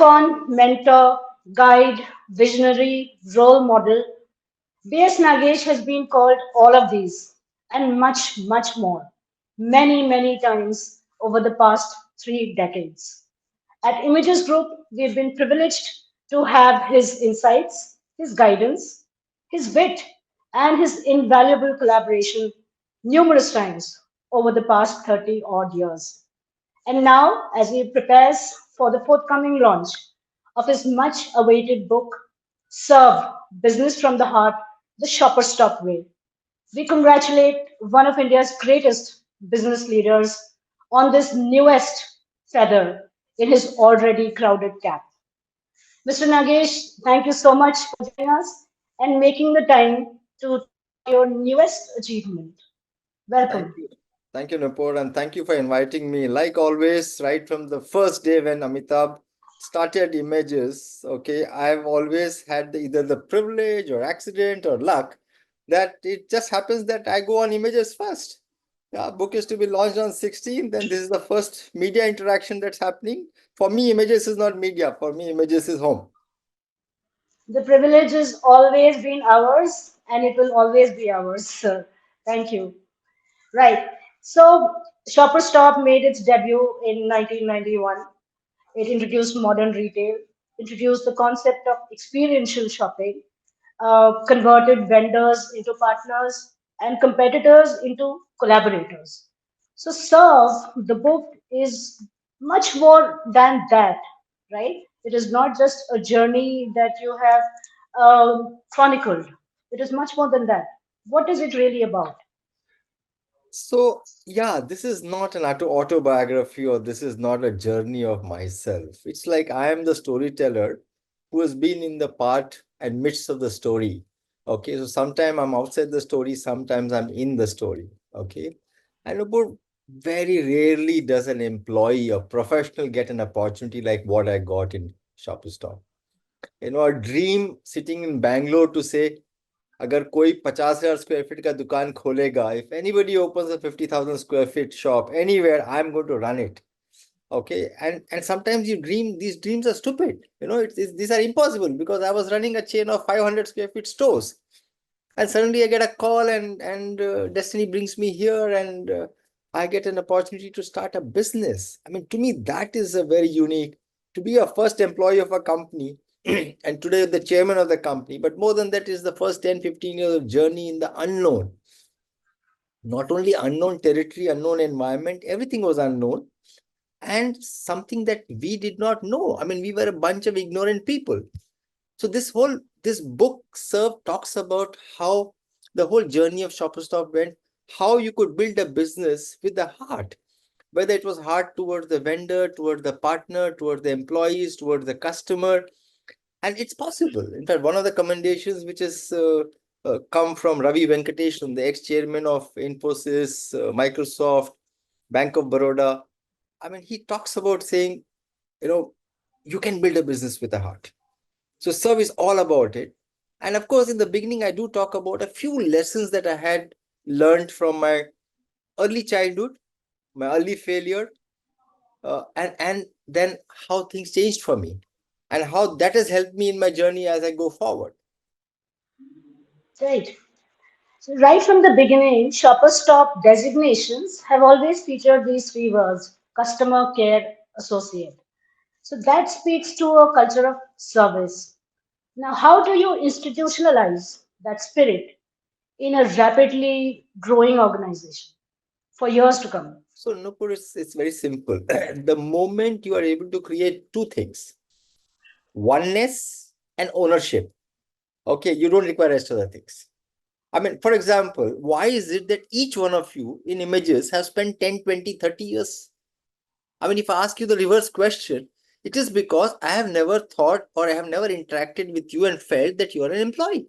icon, mentor, guide, visionary, role model, BS Nagesh has been called all of these and much, much more, many, many times over the past 3 decades. At Images Group, we've been privileged to have his insights, his guidance, his wit, and his invaluable collaboration numerous times over the past 30 odd years. And now, as he prepares for the forthcoming launch of his much awaited book, Serve Business from the Heart, The Shopper Stop Way, we congratulate one of India's greatest business leaders on this newest feather in his already crowded cap. Mr. Nagesh, thank you so much for joining us and making the time to talk about your newest achievement. Thank Welcome. you. Thank you, Nupur, and thank you for inviting me. Like always, right from the first day when Amitabh started Images, okay, I've always had either the privilege or accident or luck that it just happens that I go on Images first. Yeah, book is to be launched on 16th, then this is the first media interaction that's happening. For me, Images is not media. For me, Images is home. The privilege has always been ours and it will always be ours, sir. Thank you. Right. So, Shopper Stop made its debut in 1991. It introduced modern retail, introduced the concept of experiential shopping, converted vendors into partners and competitors into collaborators. So, Serve, the book is much more than that, right? It is not just a journey that you have chronicled, it is much more than that. What is it really about? So, yeah, this is not an autobiography or this is not a journey of myself. It's like I am the storyteller who has been in the part and midst of the story. Okay, so sometimes I'm outside the story, sometimes I'm in the story. Okay, and about very rarely does an employee or professional get an opportunity like what I got in Shopstop. A dream sitting in Bangalore to say, अगर कोई 50,000 square feet का दुकान खोलेगा, if anybody opens a 50,000 square feet shop anywhere, I'm going to run it. Okay, and sometimes you dream, these dreams are stupid. These are impossible because I was running a chain of 500 square feet stores, and suddenly I get a call, and destiny brings me here, and I get an opportunity to start a business. I mean, to me, that is a very unique to be a first employee of a company and today the chairman of the company. But more than that is the first 10, 15 years of journey in the unknown. Not only unknown territory, unknown environment, everything was unknown and something that we did not know. I mean, we were a bunch of ignorant people. So this book talks about how the whole journey of Shopperstop went, how you could build a business with the heart, whether it was heart towards the vendor, towards the partner, towards the employees, towards the customer, and it's possible. In fact, one of the commendations which has come from Ravi Venkatesan, the ex-chairman of Infosys, Microsoft, Bank of Baroda. I mean, he talks about saying, you know, you can build a business with a heart. So serve is all about it. And of course, in the beginning, I do talk about a few lessons that I had learned from my early childhood, my early failure, and then how things changed for me and how that has helped me in my journey as I go forward. Right. So right from the beginning, Shopper Stop designations have always featured these three words, customer care associate. So that speaks to a culture of service. Now, how do you institutionalize that spirit in a rapidly growing organization for years to come? So, Nupur, it's very simple. The moment you are able to create two things, oneness and ownership, okay, you don't require rest of the things. I mean, for example, why is it that each one of you in images have spent 10, 20, 30 years? I mean, if I ask you the reverse question, it is because I have never thought or I have never interacted with you and felt that you are an employee.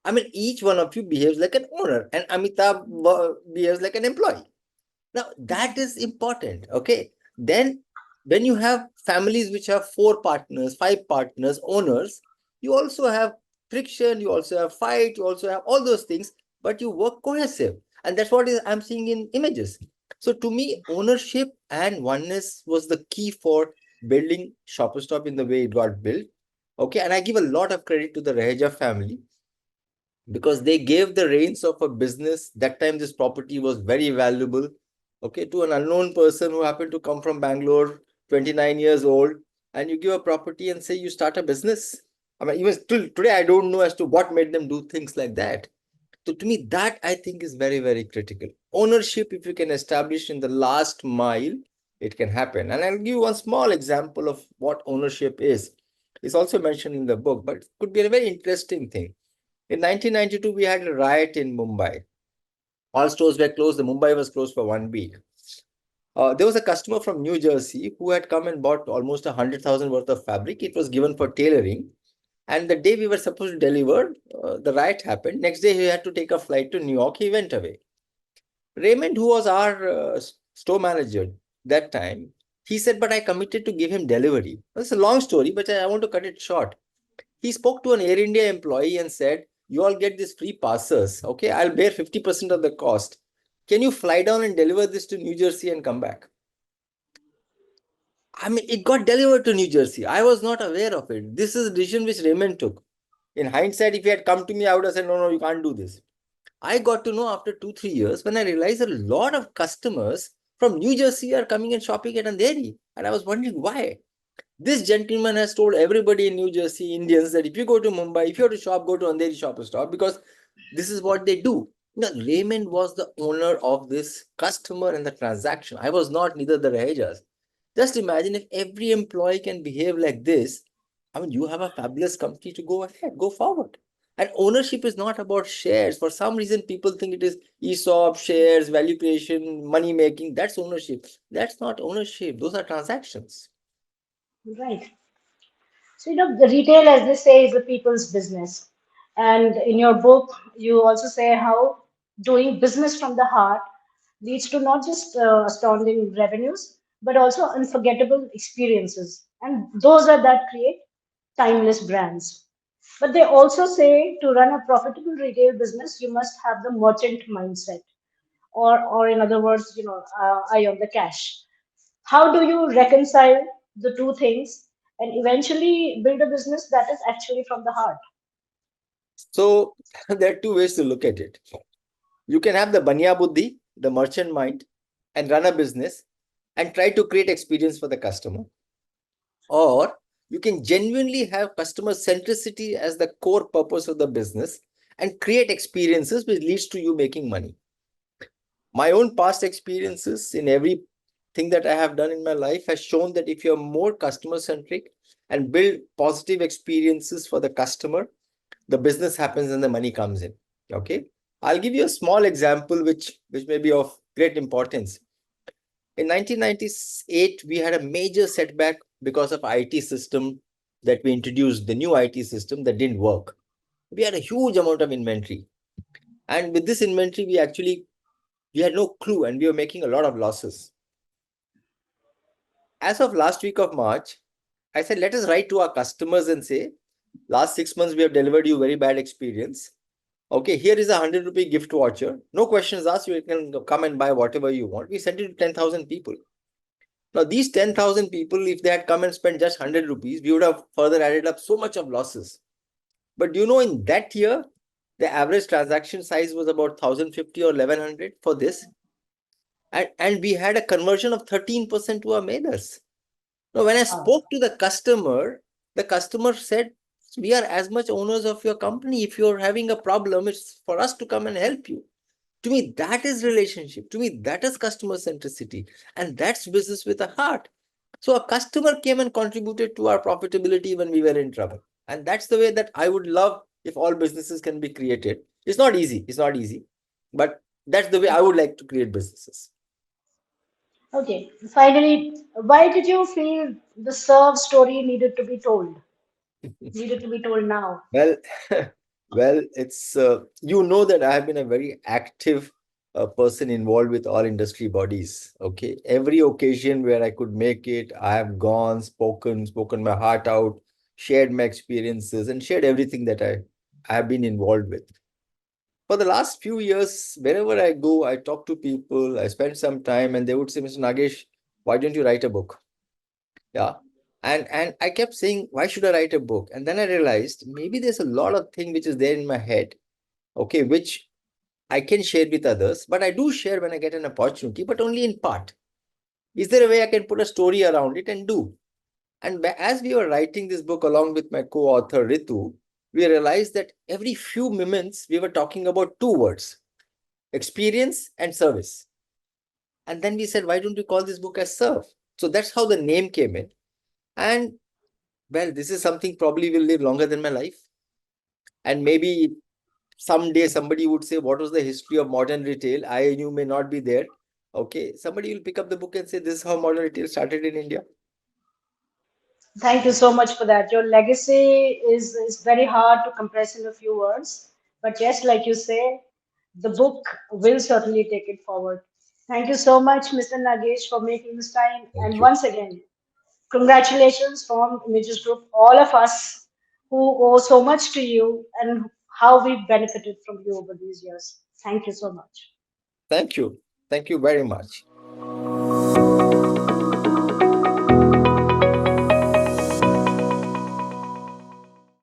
I mean, each one of you behaves like an owner, and Amitabh behaves like an employee. Now, that is important. Okay. Then, when you have families which have 4 partners, 5 partners, owners, you also have friction, you also have fight, you also have all those things, but you work cohesive. And that's what I'm seeing in images. So, to me, ownership and oneness was the key for building Shopper Stop in the way it got built. Okay, and I give a lot of credit to the Raheja family because they gave the reins of a business. That time, this property was very valuable. Okay, to an unknown person who happened to come from Bangalore, 29 years old, and you give a property and say you start a business. I mean, even still today, I don't know as to what made them do things like that. So to me, that I think is very, very critical. Ownership, if you can establish in the last mile, it can happen. And I'll give you one small example of what ownership is. It's also mentioned in the book, but it could be a very interesting thing. In 1992, we had a riot in Mumbai. All stores were closed. The Mumbai was closed for 1 week. There was a customer from New Jersey who had come and bought almost 100,000 worth of fabric. It was given for tailoring. And the day we were supposed to deliver, the riot happened. Next day, he had to take a flight to New York. He went away. Raymond, who was our store manager that time, he said, but I committed to give him delivery. It's a long story, but I want to cut it short. He spoke to an Air India employee and said, you all get these free passes. Okay, I'll bear 50% of the cost. Can you fly down and deliver this to New Jersey and come back? I mean, it got delivered to New Jersey. I was not aware of it. This is a decision which Raymond took. In hindsight, if he had come to me, I would have said, no, no, you can't do this. I got to know after 2, 3 years when I realized a lot of customers from New Jersey are coming and shopping at Andheri. And I was wondering why. This gentleman has told everybody in New Jersey, Indians, that if you go to Mumbai, if you have to shop, go to Andheri Shopper Stop because this is what they do. Now, Raymond was the owner of this customer and the transaction. I was not, neither the Rahejas. Just imagine if every employee can behave like this. I mean, you have a fabulous company to go ahead, go forward. And ownership is not about shares. For some reason, people think it is ESOP, shares, value creation, money making. That's ownership. That's not ownership. Those are transactions. Right. So, the retail, as they say, is a people's business. And in your book, you also say how doing business from the heart leads to not just astounding revenues, but also unforgettable experiences. And those are that create timeless brands. But they also say to run a profitable retail business, you must have the merchant mindset, or in other words, eye on the cash. How do you reconcile the two things and eventually build a business that is actually from the heart? So there are two ways to look at it. You can have the Banya Buddhi, the merchant mind, and run a business and try to create experience for the customer. Or you can genuinely have customer centricity as the core purpose of the business and create experiences which leads to you making money. My own past experiences in everything that I have done in my life has shown that if you're more customer centric and build positive experiences for the customer, the business happens and the money comes in. Okay, I'll give you a small example which may be of great importance. In 1998 we had a major setback because of IT system that we introduced, the new IT system that didn't work. We had a huge amount of inventory, and with this inventory we had no clue and we were making a lot of losses. As of last week of March, I said, let us write to our customers and say, last 6 months we have delivered you very bad experience. Okay, here is a 100 rupee gift voucher. No questions asked. You can come and buy whatever you want. We sent it to 10,000 people. Now, these 10,000 people, if they had come and spent just 100 rupees, we would have further added up so much of losses. But in that year, the average transaction size was about 1,050 or 1,100 for this. And we had a conversion of 13% to our mailers. Now, when I Wow. spoke to the customer said, we are as much owners of your company. If you're having a problem, it's for us to come and help you. To me, that is relationship. To me, that is customer centricity. And that's business with a heart. So a customer came and contributed to our profitability when we were in trouble. And that's the way that I would love if all businesses can be created. It's not easy. It's not easy. But that's the way I would like to create businesses. Okay, finally, why did you feel the serve story needed to be told? Needed to be told now. Well, well, it's that I have been a very active person involved with all industry bodies. Okay, every occasion where I could make it, I have gone, spoken my heart out, shared my experiences, and shared everything that I have been involved with. For the last few years, wherever I go, I talk to people, I spend some time, and they would say, Mr. Nagesh, why don't you write a book? Yeah. And I kept saying, why should I write a book? And then I realized maybe there's a lot of thing which is there in my head, okay, which I can share with others, but I do share when I get an opportunity, but only in part. Is there a way I can put a story around it and do? And as we were writing this book along with my co-author Ritu, we realized that every few moments we were talking about two words: experience and service. And then we said, why don't we call this book as Serve? So that's how the name came in. And well, this is something probably will live longer than my life. And maybe someday somebody would say, what was the history of modern retail? I and you may not be there. Okay, somebody will pick up the book and say, this is how modern retail started in India. Thank you so much for that. Your legacy is very hard to compress in a few words, but yes, like you say, the book will certainly take it forward. Thank you so much, Mr. Nagesh, for making this time. Thank And you. once again, congratulations from Images Group, all of us who owe so much to you and how we benefited from you over these years. Thank you so much. Thank you. Thank you very much.